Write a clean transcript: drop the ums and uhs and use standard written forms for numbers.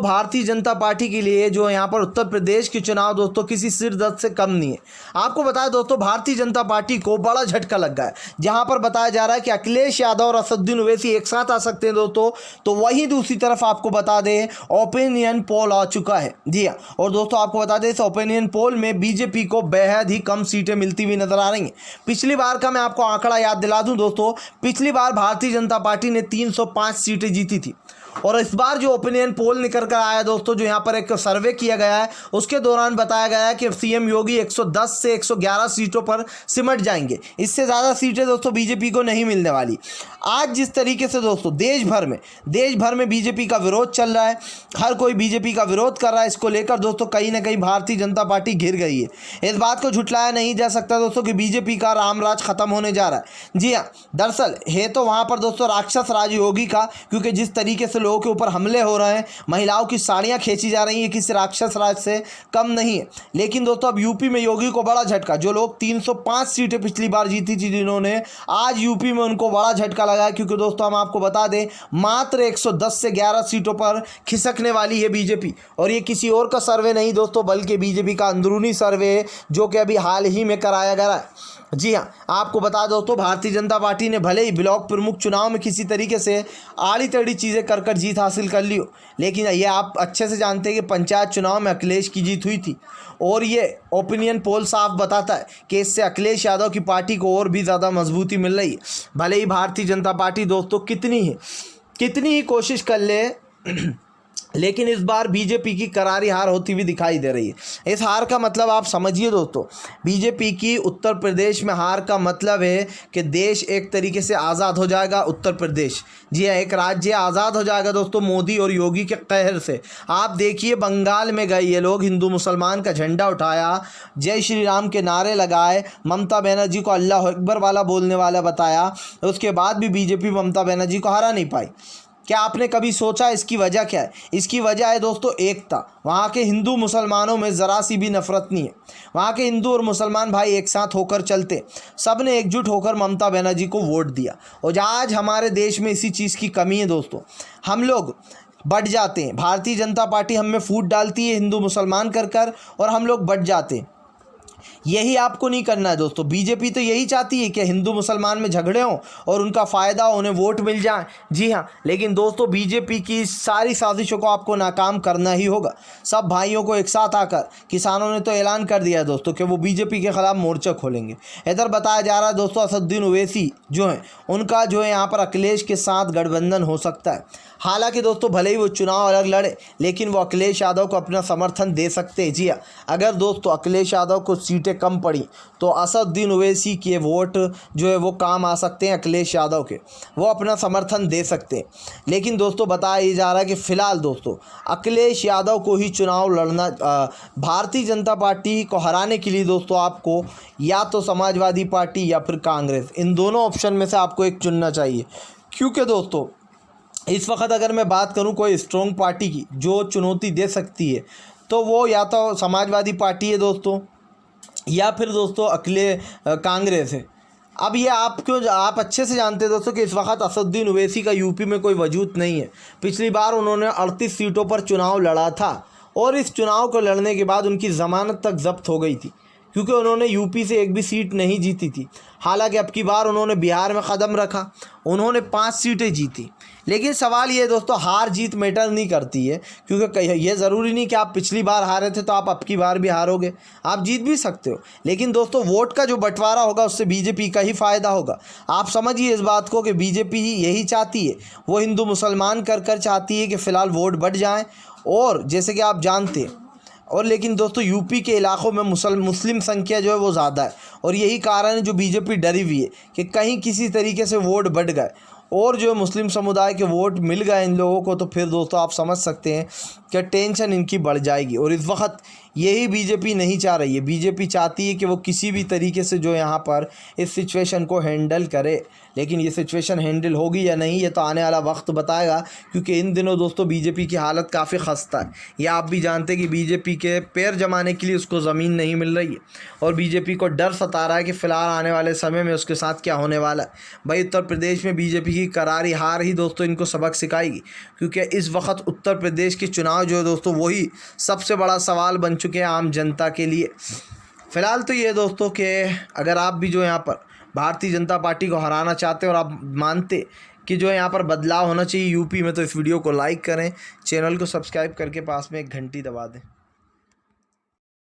Bharatiya Janata party के लिए जो यहाँ पर उत्तर प्रदेश के चुनाव दोस्तों किसी सिर दर्द से कम नहीं है। आपको बताया दोस्तों भारतीय जनता पार्टी को बड़ा झटका लग गया है, जहाँ पर बताया जा रहा है कि अखिलेश यादव और असदुद्दीन ओवैसी एक साथ आ सकते हैं दोस्तों। तो वहीं दूसरी तरफ आपको बता दें ओपिनियन पोल आ चुका है। जी हाँ, और दोस्तों आपको बता दें इस ओपिनियन पोल में बीजेपी को बेहद ही कम सीटें मिलती हुई नजर आ रही हैं। पिछली बार का मैं आपको आंकड़ा याद दिला दूं दोस्तों, पिछली बार भारतीय जनता पार्टी ने 305 सीटें जीती थी, और इस बार जो ओपिनियन पोल निकल कर आया दोस्तों, जो यहाँ पर एक सर्वे किया गया है उसके दौरान बताया गया है कि सीएम योगी 110 से 111 सीटों पर सिमट जाएंगे। इससे ज़्यादा सीटें दोस्तों बीजेपी को नहीं मिलने वाली। आज जिस तरीके से दोस्तों देश भर में बीजेपी का विरोध चल रहा है, हर कोई बीजेपी का विरोध कर रहा है, इसको लेकर दोस्तों कहीं ना कहीं भारतीय जनता पार्टी घिर गई है। इस बात को झुठलाया नहीं जा सकता दोस्तों कि बीजेपी का रामराज खत्म होने जा रहा है। जी हाँ, दरअसल है तो वहाँ पर दोस्तों राक्षस राज योगी का, क्योंकि जिस तरीके से लोगों के ऊपर हमले हो रहे हैं, महिलाओं की साड़ियां खींची जा रही हैं, किसी राक्षस राज से कम नहीं है। लेकिन दोस्तों अब यूपी में योगी को बड़ा झटका, जो लोग 305 सीटें पिछली बार जीती थी जिन्होंने, आज यूपी में उनको बड़ा झटका लगा है, क्योंकि दोस्तों हम आपको बता दें मात्र 110 से 11 सीटों पर खिसकने वाली है बीजेपी। और ये किसी और का सर्वे नहीं दोस्तों, बल्कि बीजेपी का अंदरूनी सर्वे है, जो कि अभी हाल ही में कराया गया है। जी हाँ, आपको बता दोस्तों भारतीय जनता पार्टी ने भले ही ब्लॉक प्रमुख चुनाव में किसी तरीके से आड़ी टेढ़ी चीज़ें कर जीत हासिल कर ली हो, लेकिन ये आप अच्छे से जानते हैं कि पंचायत चुनाव में अखिलेश की जीत हुई थी, और ये ओपिनियन पोल साफ बताता है कि इससे अखिलेश यादव की पार्टी को और भी ज़्यादा मजबूती मिल रही है। भले ही भारतीय जनता पार्टी दोस्तों कितनी ही कोशिश कर ले लेकिन इस बार बीजेपी की करारी हार होती हुई दिखाई दे रही है। इस हार का मतलब आप समझिए दोस्तों, बीजेपी की उत्तर प्रदेश में हार का मतलब है कि देश एक तरीके से आज़ाद हो जाएगा। उत्तर प्रदेश, जी हाँ, एक राज्य आज़ाद हो जाएगा दोस्तों मोदी और योगी के कहर से। आप देखिए बंगाल में गए ये लोग, हिंदू मुसलमान का झंडा उठाया, जय श्री राम के नारे लगाए, ममता बनर्जी को अल्लाह अकबर वाला बोलने वाला बताया, उसके बाद भी बीजेपी ममता बनर्जी को हरा नहीं पाई। क्या आपने कभी सोचा इसकी वजह क्या है? इसकी वजह है दोस्तों एकता। वहाँ के हिंदू मुसलमानों में ज़रा सी भी नफरत नहीं है। वहाँ के हिंदू और मुसलमान भाई एक साथ होकर चलते, सब ने एकजुट होकर ममता बनर्जी को वोट दिया। और आज हमारे देश में इसी चीज़ की कमी है दोस्तों, हम लोग बट जाते हैं। भारतीय जनता पार्टी हम में फूट डालती है हिंदू मुसलमान कर और हम लोग बट जाते हैं। यही आपको नहीं करना है दोस्तों। बीजेपी तो यही चाहती है कि हिंदू मुसलमान में झगड़े हों और उनका फ़ायदा हो, उन्हें वोट मिल जाए। जी हाँ, लेकिन दोस्तों बीजेपी की सारी साजिशों को आपको नाकाम करना ही होगा। सब भाइयों को एक साथ आकर, किसानों ने तो ऐलान कर दिया है दोस्तों कि वो बीजेपी के खिलाफ मोर्चा खोलेंगे। इधर बताया जा रहा है दोस्तों असदुद्दीन ओवैसी जो है उनका जो है यहाँ पर अखिलेश के साथ गठबंधन हो सकता है। हालांकि दोस्तों भले ही वो चुनाव अलग लड़े, लेकिन वो अखिलेश यादव को अपना समर्थन दे सकते हैं। जी हाँ, अगर दोस्तों अखिलेश यादव को सीटें कम पड़ी तो असदुद्दीन ओवैसी के वोट जो है वो काम आ सकते हैं अखिलेश यादव के, वो अपना समर्थन दे सकते हैं। लेकिन दोस्तों बताया जा रहा है कि फ़िलहाल दोस्तों अखिलेश यादव को ही चुनाव लड़ना, भारतीय जनता पार्टी को हराने के लिए दोस्तों आपको या तो समाजवादी पार्टी या फिर कांग्रेस, इन दोनों ऑप्शन में से आपको एक चुनना चाहिए। क्योंकि दोस्तों इस वक्त अगर मैं बात करूं कोई स्ट्रॉन्ग पार्टी की जो चुनौती दे सकती है, तो वो या तो समाजवादी पार्टी है दोस्तों, या फिर दोस्तों कांग्रेस है। अब ये आप अच्छे से जानते हैं दोस्तों कि इस वक्त असदुद्दीन ओवैसी का यूपी में कोई वजूद नहीं है। पिछली बार उन्होंने 38 सीटों पर चुनाव लड़ा था, और इस चुनाव को लड़ने के बाद उनकी ज़मानत तक जब्त हो गई थी, क्योंकि उन्होंने यूपी से एक भी सीट नहीं जीती थी। हालांकि अब की बार उन्होंने बिहार में कदम रखा, उन्होंने 5 सीटें जीती। लेकिन सवाल ये दोस्तों, हार जीत मैटर नहीं करती है, क्योंकि ये ज़रूरी नहीं कि आप पिछली बार हारे थे तो आप अब की बार भी हारोगे, आप जीत भी सकते हो। लेकिन दोस्तों वोट का जो बंटवारा होगा उससे बीजेपी का ही फ़ायदा होगा। आप समझिए इस बात को कि बीजेपी यही चाहती है, वो हिंदू मुसलमान कर चाहती है कि फ़िलहाल वोट बढ़ जाएँ। और जैसे कि आप जानते हैं, और लेकिन दोस्तों यूपी के इलाकों में मुस्लिम संख्या जो है वो ज़्यादा है, और यही कारण है जो बीजेपी डरी हुई है कि कहीं किसी तरीके से वोट बढ़ गए और जो मुस्लिम समुदाय के वोट मिल गए इन लोगों को, तो फिर दोस्तों आप समझ सकते हैं कि टेंशन इनकी बढ़ जाएगी। और इस वक्त यही बीजेपी नहीं चाह रही है। बीजेपी चाहती है कि वो किसी भी तरीके से जो यहाँ पर इस सिचुएशन को हैंडल करे, लेकिन ये सिचुएशन हैंडल होगी या नहीं ये तो आने वाला वक्त बताएगा, क्योंकि इन दिनों दोस्तों बीजेपी की हालत काफ़ी खस्ता है। ये आप भी जानते हैं कि बीजेपी के पैर जमाने के लिए उसको ज़मीन नहीं मिल रही है और बीजेपी को डर सता रहा है कि फ़िलहाल आने वाले समय में उसके साथ क्या होने वाला है। भाई उत्तर प्रदेश में बीजेपी की करारी हार ही दोस्तों इनको सबक सिखाएगी, क्योंकि इस वक्त उत्तर प्रदेश के चुनाव जो है दोस्तों वही सबसे बड़ा सवाल बन चुके हैं आम जनता के लिए। फ़िलहाल तो ये दोस्तों कि अगर आप भी जो यहाँ पर भारतीय जनता पार्टी को हराना चाहते हैं और आप मानते कि जो यहाँ पर बदलाव होना चाहिए यूपी में, तो इस वीडियो को लाइक करें, चैनल को सब्सक्राइब करके पास में एक घंटी दबा दें।